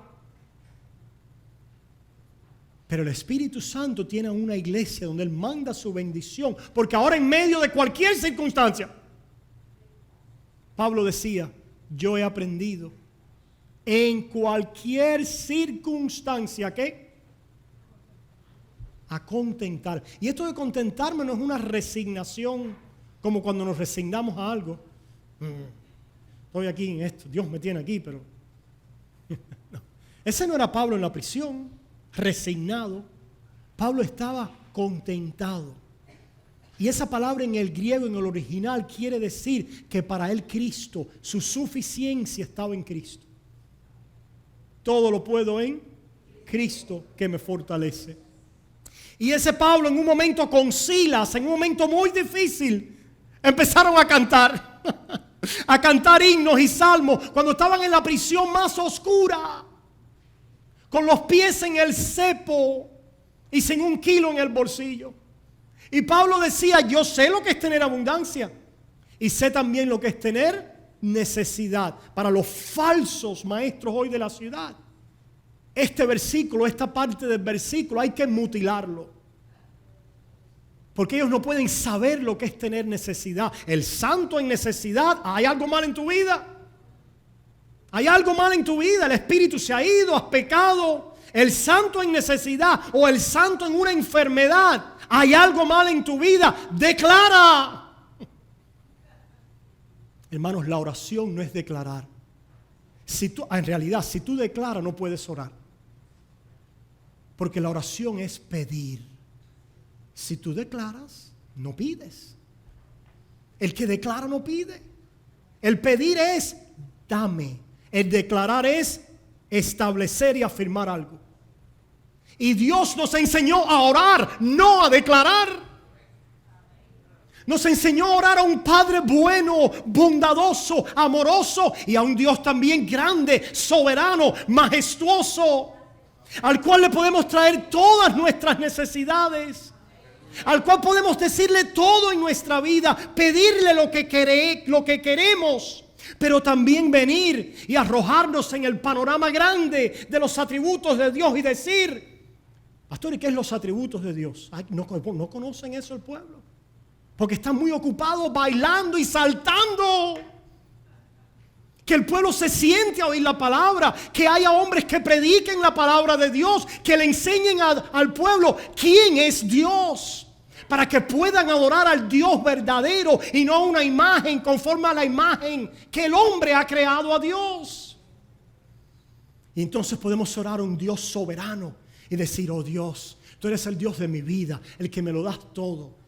Pero el Espíritu Santo tiene una iglesia donde Él manda su bendición, porque ahora en medio de cualquier circunstancia, Pablo decía, yo he aprendido en cualquier circunstancia, ¿qué? A contentar. Y esto de contentarme no es una resignación como cuando nos resignamos a algo. Estoy aquí en esto, Dios me tiene aquí, pero no. Ese no era Pablo en la prisión, resignado. Pablo estaba contentado. Y esa palabra en el griego, en el original, quiere decir que para él Cristo, su suficiencia estaba en Cristo. Todo lo puedo en Cristo que me fortalece. Y ese Pablo en un momento con Silas, en un momento muy difícil, empezaron a cantar. A cantar himnos y salmos cuando estaban en la prisión más oscura, con los pies en el cepo y sin un kilo en el bolsillo. Y Pablo decía, yo sé lo que es tener abundancia y sé también lo que es tener necesidad. Para los falsos maestros hoy de la ciudad, este versículo, esta parte del versículo hay que mutilarlo. Porque ellos no pueden saber lo que es tener necesidad. El santo en necesidad, ¿hay algo mal en tu vida? ¿Hay algo mal en tu vida? El espíritu se ha ido, has pecado. El santo en necesidad o el santo en una enfermedad, ¿hay algo mal en tu vida? Declara. Hermanos, la oración no es declarar. En realidad, si tú declaras, no puedes orar. Porque la oración es pedir. Si tú declaras, no pides. El que declara no pide. El pedir es dame. El declarar es establecer y afirmar algo. Y Dios nos enseñó a orar, no a declarar. Nos enseñó a orar a un Padre bueno, bondadoso, amoroso y a un Dios también grande, soberano, majestuoso, al cual le podemos traer todas nuestras necesidades, al cual podemos decirle todo en nuestra vida, pedirle lo que queremos, pero también venir y arrojarnos en el panorama grande de los atributos de Dios y decir, pastor, ¿y qué es los atributos de Dios? Ay, no conocen eso el pueblo, porque están muy ocupados bailando y saltando. Que el pueblo se siente a oír la palabra, que haya hombres que prediquen la palabra de Dios, que le enseñen al pueblo quién es Dios, para que puedan adorar al Dios verdadero y no a una imagen conforme a la imagen que el hombre ha creado a Dios. Y entonces podemos orar a un Dios soberano y decir, oh Dios, tú eres el Dios de mi vida, el que me lo das todo.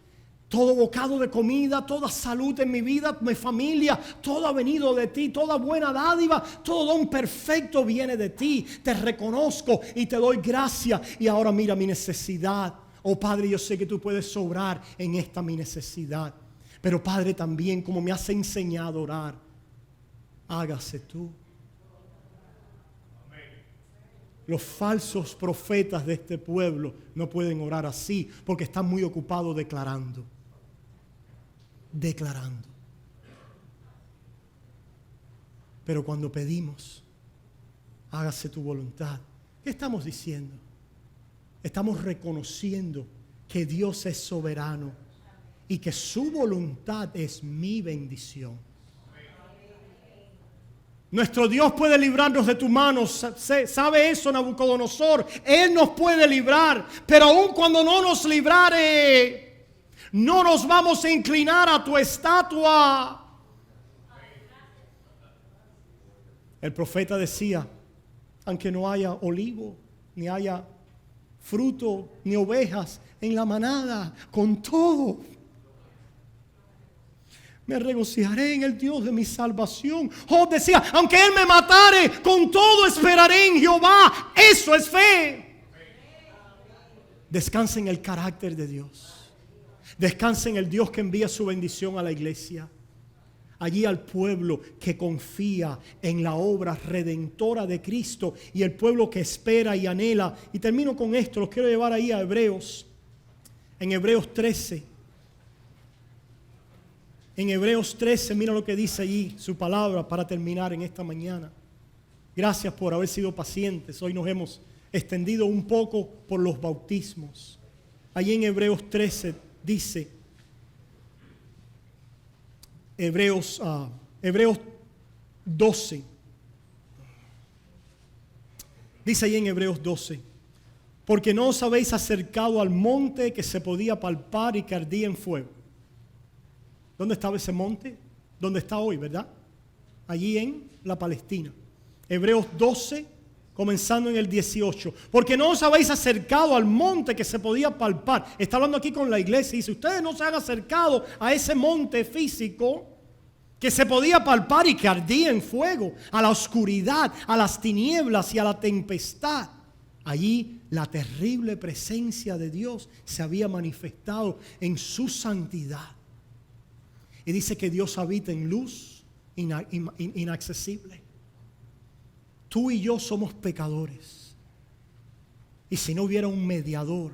Todo bocado de comida, toda salud en mi vida, mi familia, todo ha venido de ti, toda buena dádiva, todo don perfecto viene de ti. Te reconozco y te doy gracias. Y ahora mira mi necesidad. Oh Padre, yo sé que tú puedes sobrar en esta mi necesidad. Pero Padre, también como me has enseñado a orar, hágase tú. Los falsos profetas de este pueblo no pueden orar así porque están muy ocupados declarando. Pero cuando pedimos, hágase tu voluntad, ¿qué estamos diciendo? Estamos reconociendo que Dios es soberano y que su voluntad es mi bendición. Nuestro Dios puede librarnos de tu mano. ¿Sabe eso, Nabucodonosor? Él nos puede librar, pero aun cuando no nos librare, no nos vamos a inclinar a tu estatua. El profeta decía, aunque no haya olivo, ni haya fruto, ni ovejas en la manada, con todo me regocijaré en el Dios de mi salvación. Job decía, aunque Él me matare, con todo esperaré en Jehová. Eso es fe. Descansa en el carácter de Dios. Descansa en el Dios que envía su bendición a la iglesia. Allí al pueblo que confía en la obra redentora de Cristo y el pueblo que espera y anhela. Y termino con esto, los quiero llevar ahí a Hebreos. En Hebreos 13. En Hebreos 13, mira lo que dice allí su palabra para terminar en esta mañana. Gracias por haber sido pacientes. Hoy nos hemos extendido un poco por los bautismos. Allí en Hebreos 13 dice, Hebreos 12. Dice allí en Hebreos 12, porque no os habéis acercado al monte que se podía palpar y que ardía en fuego. ¿Dónde estaba ese monte? ¿Dónde está hoy, verdad? Allí en la Palestina. Hebreos 12, comenzando en el 18. Porque no os habéis acercado al monte que se podía palpar. Está hablando aquí con la iglesia. Dice, ustedes no se han acercado a ese monte físico que se podía palpar y que ardía en fuego, a la oscuridad, a las tinieblas y a la tempestad. Allí la terrible presencia de Dios se había manifestado en su santidad. Y dice que Dios habita en luz inaccesible. Tú y yo somos pecadores. Y si no hubiera un mediador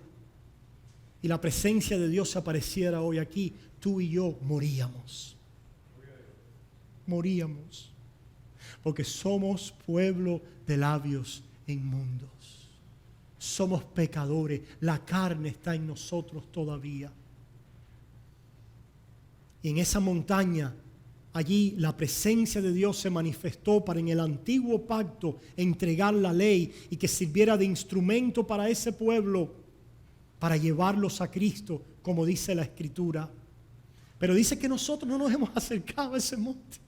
y la presencia de Dios apareciera hoy aquí, tú y yo moríamos. Moríamos. Porque somos pueblo de labios inmundos. Somos pecadores. La carne está en nosotros todavía. Y en esa montaña, allí la presencia de Dios se manifestó para en el antiguo pacto entregar la ley y que sirviera de instrumento para ese pueblo, para llevarlos a Cristo, como dice la Escritura. Pero dice que nosotros no nos hemos acercado a ese monte.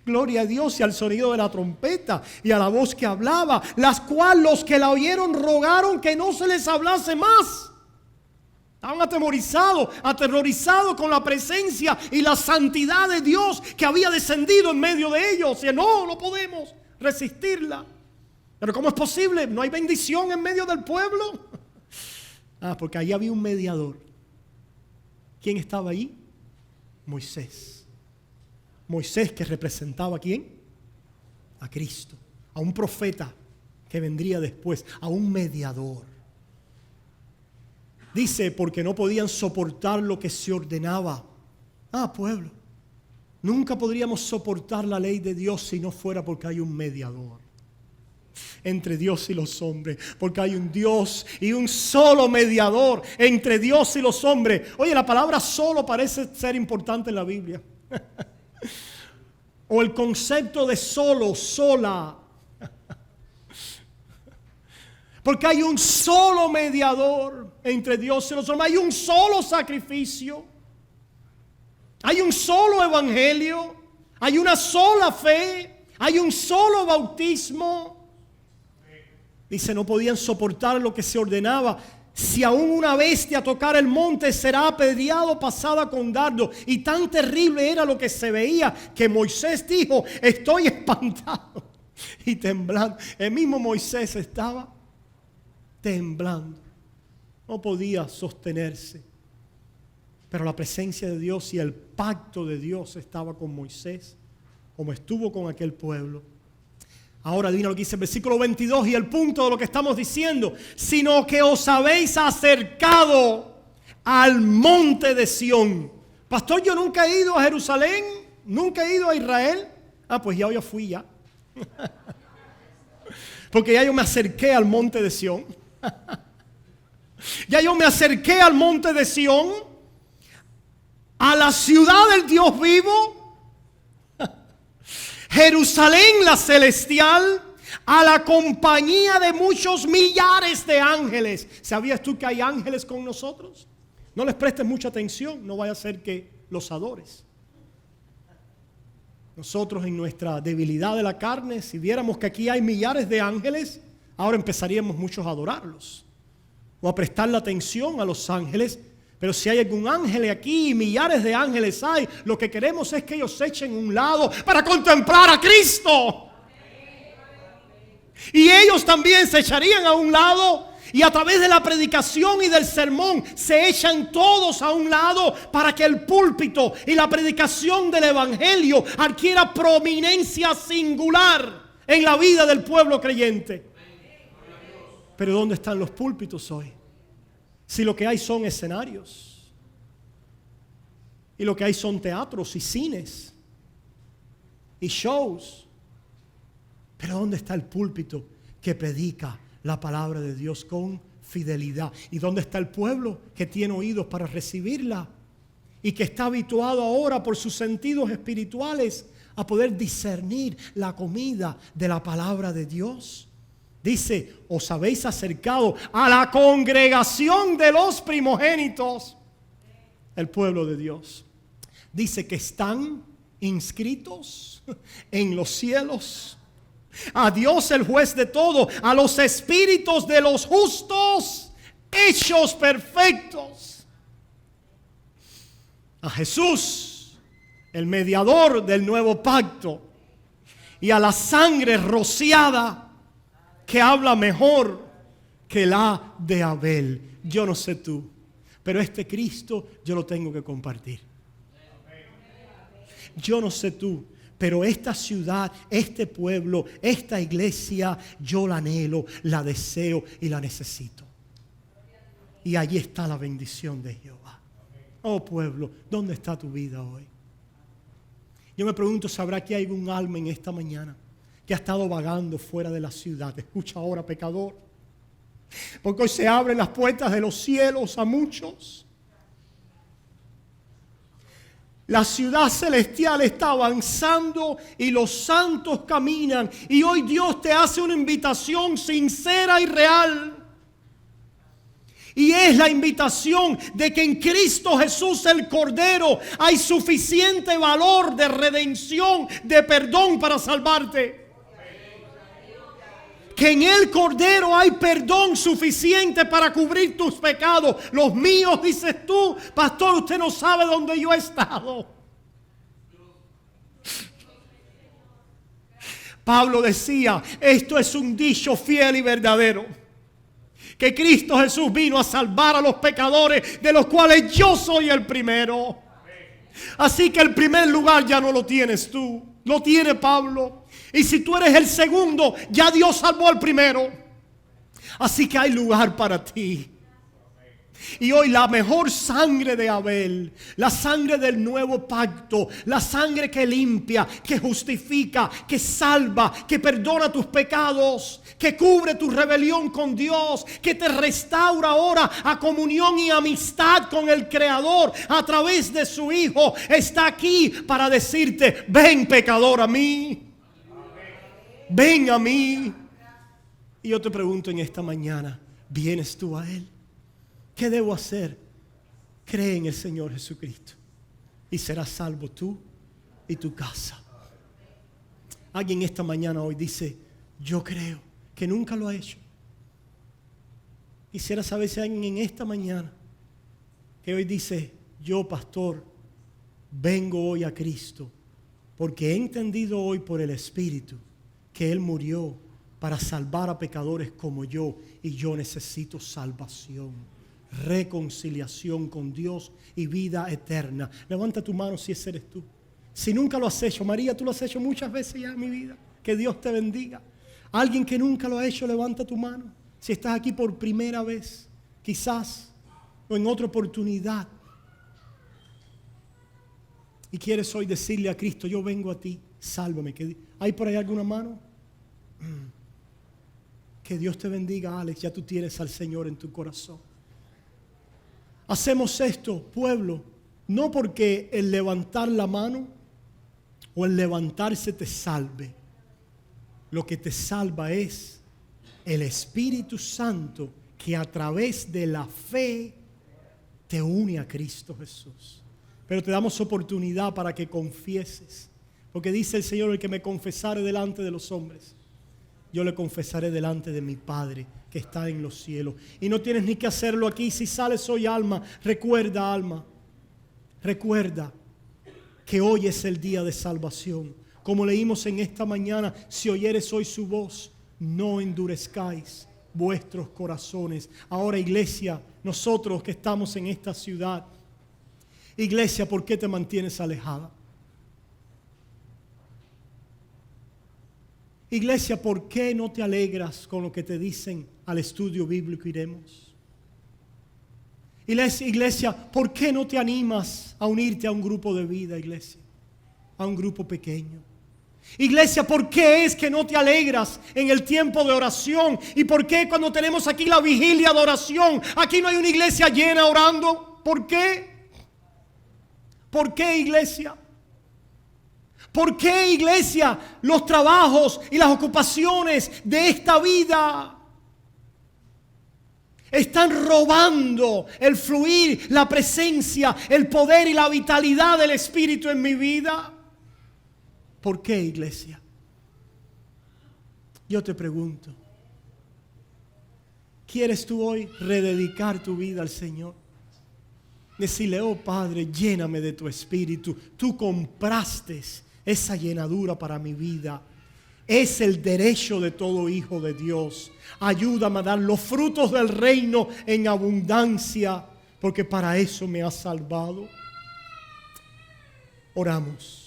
Gloria a Dios y al sonido de la trompeta y a la voz que hablaba, las cuales los que la oyeron rogaron que no se les hablase más. Estaban aterrorizados con la presencia y la santidad de Dios que había descendido en medio de ellos. Y no podemos resistirla. Pero ¿cómo es posible? ¿No hay bendición en medio del pueblo? Porque ahí había un mediador. ¿Quién estaba ahí? Moisés. Moisés, que representaba ¿a quién? A Cristo. A un profeta que vendría después. A un mediador. Dice, porque no podían soportar lo que se ordenaba. Pueblo, nunca podríamos soportar la ley de Dios si no fuera porque hay un mediador entre Dios y los hombres. Porque hay un Dios y un solo mediador entre Dios y los hombres. Oye, la palabra solo parece ser importante en la Biblia. O el concepto de solo, sola. Porque hay un solo mediador entre Dios y los hombres. Hay un solo sacrificio. Hay un solo evangelio. Hay una sola fe. Hay un solo bautismo. Dice, no podían soportar lo que se ordenaba. Si aún una bestia tocara el monte, será apedreado, pasada con dardo. Y tan terrible era lo que se veía que Moisés dijo, estoy espantado y temblando. El mismo Moisés estaba temblando, no podía sostenerse, pero la presencia de Dios y el pacto de Dios estaba con Moisés, como estuvo con aquel pueblo. Ahora adivina lo que dice el versículo 22 y el punto de lo que estamos diciendo, sino que os habéis acercado al monte de Sión. Pastor, yo nunca he ido a Jerusalén, nunca he ido a Israel. Pues ya yo fui ya. Porque ya yo me acerqué al monte de Sión. Ya yo me acerqué al monte de Sión, a la ciudad del Dios vivo, Jerusalén la celestial, a la compañía de muchos millares de ángeles. ¿Sabías tú que hay ángeles con nosotros? No les prestes mucha atención, no vaya a ser que los adores. Nosotros en nuestra debilidad de la carne, si viéramos que aquí hay millares de ángeles, ahora empezaríamos muchos a adorarlos o a prestarle atención a los ángeles. Pero si hay algún ángel aquí y millares de ángeles hay, lo que queremos es que ellos se echen a un lado para contemplar a Cristo. Y ellos también se echarían a un lado, y a través de la predicación y del sermón se echan todos a un lado para que el púlpito y la predicación del evangelio adquiera prominencia singular en la vida del pueblo creyente. Pero ¿dónde están los púlpitos hoy? Si lo que hay son escenarios, y lo que hay son teatros y cines y shows. Pero ¿dónde está el púlpito que predica la palabra de Dios con fidelidad? ¿Y dónde está el pueblo que tiene oídos para recibirla y que está habituado ahora por sus sentidos espirituales a poder discernir la comida de la palabra de Dios? Dice: os habéis acercado a la congregación de los primogénitos, el pueblo de Dios. Dice que están inscritos en los cielos. A Dios, el juez de todo, a los espíritus de los justos hechos perfectos, a Jesús, el mediador del nuevo pacto, y a la sangre rociada que habla mejor que la de Abel. Yo no sé tú, pero este Cristo yo lo tengo que compartir. Yo no sé tú, pero esta ciudad, este pueblo, esta iglesia, yo la anhelo, la deseo y la necesito. Y allí está la bendición de Jehová. Oh pueblo, ¿dónde está tu vida hoy? Yo me pregunto, ¿sabrá que hay algún alma en esta mañana que ha estado vagando fuera de la ciudad? Escucha ahora, pecador, porque hoy se abren las puertas de los cielos a muchos. La ciudad celestial está avanzando y los santos caminan. Y hoy Dios te hace una invitación sincera y real. Y es la invitación de que en Cristo Jesús el Cordero hay suficiente valor de redención, de perdón para salvarte. Que en el Cordero hay perdón suficiente para cubrir tus pecados. Los míos, dices tú, pastor, usted no sabe dónde yo he estado. Pablo decía, esto es un dicho fiel y verdadero, que Cristo Jesús vino a salvar a los pecadores, de los cuales yo soy el primero. Así que el primer lugar ya no lo tienes tú, lo tiene Pablo. Y si tú eres el segundo, ya Dios salvó al primero. Así que hay lugar para ti. Y hoy la mejor sangre de Abel, la sangre del nuevo pacto, la sangre que limpia, que justifica, que salva, que perdona tus pecados, que cubre tu rebelión con Dios, que te restaura ahora a comunión y amistad con el Creador a través de su Hijo, está aquí para decirte: ven, pecador, a mí. Ven a mí. Y yo te pregunto en esta mañana, ¿vienes tú a Él? ¿Qué debo hacer? Cree en el Señor Jesucristo y serás salvo tú y tu casa. Alguien esta mañana hoy dice: yo creo, que nunca lo ha hecho. Quisiera saber si hay alguien en esta mañana que hoy dice: yo, pastor, vengo hoy a Cristo porque he entendido hoy por el Espíritu que Él murió para salvar a pecadores como yo, y yo necesito salvación, reconciliación con Dios y vida eterna. Levanta tu mano si ese eres tú. Si nunca lo has hecho, María, tú lo has hecho muchas veces ya en mi vida. Que Dios te bendiga. Alguien que nunca lo ha hecho, levanta tu mano. Si estás aquí por primera vez, quizás, o en otra oportunidad, y quieres hoy decirle a Cristo: yo vengo a ti. sálvame. ¿Hay por ahí alguna mano? Que Dios te bendiga, Alex. Ya tú tienes al Señor en tu corazón. Hacemos esto, pueblo, no porque el levantar la mano o el levantarse te salve. Lo que te salva es el Espíritu Santo, que a través de la fe te une a Cristo Jesús. Pero te damos oportunidad para que confieses, porque dice el Señor: el que me confesare delante de los hombres, yo le confesaré delante de mi Padre que está en los cielos. Y no tienes ni que hacerlo aquí. Si sales hoy, alma, recuerda, alma, recuerda que hoy es el día de salvación. Como leímos en esta mañana: si oyeres hoy su voz, no endurezcáis vuestros corazones. Ahora, iglesia, nosotros que estamos en esta ciudad, iglesia, ¿por qué te mantienes alejada? Iglesia, ¿por qué no te alegras con lo que te dicen al estudio bíblico iremos? Iglesia, ¿por qué no te animas a unirte a un grupo de vida, iglesia? A un grupo pequeño. Iglesia, ¿por qué es que no te alegras en el tiempo de oración? ¿Y por qué cuando tenemos aquí la vigilia de oración, aquí no hay una iglesia llena orando? ¿Por qué? ¿Por qué, iglesia? ¿Por qué, iglesia, los trabajos y las ocupaciones de esta vida están robando el fluir, la presencia, el poder y la vitalidad del Espíritu en mi vida? ¿Por qué, iglesia? Yo te pregunto, ¿quieres tú hoy rededicar tu vida al Señor? Decirle: oh Padre, lléname de tu Espíritu. Tú compraste esa llenadura para mi vida. Es el derecho de todo hijo de Dios. Ayúdame a dar los frutos del reino en abundancia, porque para eso me has salvado. Oramos.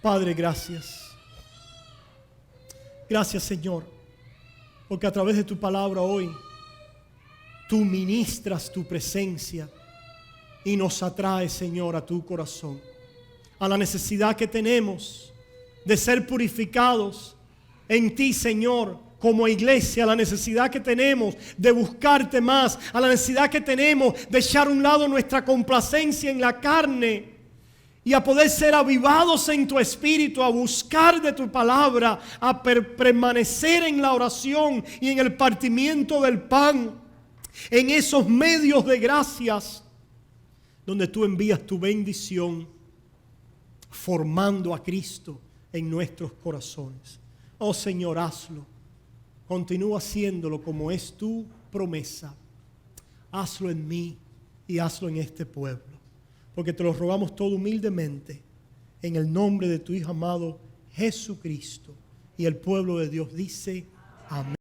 Padre, gracias. Gracias, Señor, porque a través de tu palabra hoy tú ministras tu presencia y nos atraes, Señor, a tu corazón, a la necesidad que tenemos de ser purificados en ti, Señor, como iglesia, a la necesidad que tenemos de buscarte más, a la necesidad que tenemos de echar a un lado nuestra complacencia en la carne y a poder ser avivados en tu Espíritu, a buscar de tu palabra, a permanecer en la oración y en el partimiento del pan, en esos medios de gracias donde tú envías tu bendición, formando a Cristo en nuestros corazones. Oh Señor, hazlo. Continúa haciéndolo como es tu promesa. Hazlo en mí y hazlo en este pueblo, porque te lo rogamos todo humildemente en el nombre de tu Hijo amado Jesucristo. Y el pueblo de Dios dice: amén.